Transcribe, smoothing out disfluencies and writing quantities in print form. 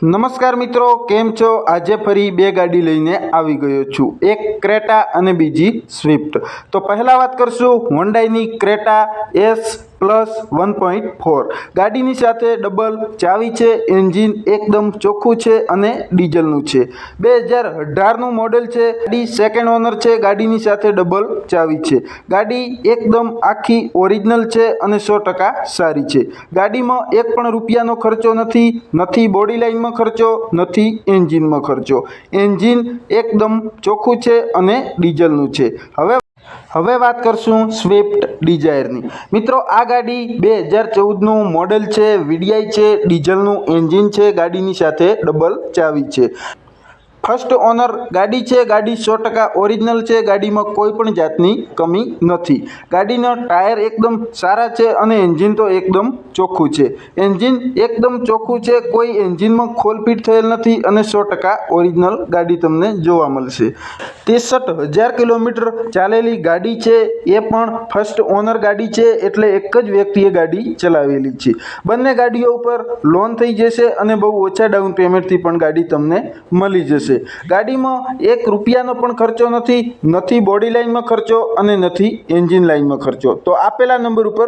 નમસ્કાર મિત્રો, કેમ છો? આજે ફરી બે ગાડી લઈને આવી ગયો છું, એક ક્રેટા અને બીજી સ્વિફ્ટ. તો પહેલા વાત કરશું હોન્ડાઈની ક્રેટા એસ પ્લસ 1.4. ગાડીની સાથે ડબલ ચાવી છે, એન્જિન એકદમ ચોખ્ખું છે અને ડીઝલનું છે. 2018નું મોડેલ છે, ગાડી સેકન્ડ ઓનર છે, ગાડીની સાથે ડબલ ચાવી છે. ગાડી એકદમ આખી ઓરિજિનલ છે અને 100% સારી છે. ગાડીમાં એક પણ રૂપિયાનો ખર્ચો નથી બોડી લાઇનમાં ખર્ચો, નથી એન્જિનમાં ખર્ચો. એન્જિન એકદમ ચોખ્ખું છે અને ડીઝલનું છે. હવે વાત કરશું સ્વિફ્ટ ડિઝાયરની. મિત્રો, આ ગાડી 2014નું મોડેલ છે, વીડીઆઈ છે, ડીઝલનું એન્જિન છે, ગાડીની સાથે ડબલ ચાવી છે. ફર્સ્ટ ઓનર ગાડી છે, ગાડી 100% ઓરિજિનલ છે, ગાડીમાં કોઈ પણ જાતની કમી નથી. ગાડીના ટાયર એકદમ સારા છે અને એન્જિન તો એકદમ ચોખ્ખું છે. એન્જિન એકદમ ચોખ્ખું છે, કોઈ એન્જિનમાં ખોલપીટ થયેલ નથી અને 100% ઓરિજિનલ ગાડી તમને જોવા મળશે. 63,000 કિલોમીટર ચાલેલી ગાડી છે, એ પણ ફર્સ્ટ ઓનર ગાડી છે, એટલે એક જ વ્યક્તિએ ગાડી ચલાવેલી છે. બંને ગાડીઓ ઉપર લોન થઈ જશે અને બહુ ઓછા ડાઉન પેમેન્ટથી પણ ગાડી તમને મળી જશે. ગાડીમાં એક રૂપિયાનો પણ ખર્ચો નથી બોડી લાઇનમાં ખર્ચો અને નથી એન્જિન લાઇનમાં ખર્ચો. તો આપેલા નંબર ઉપર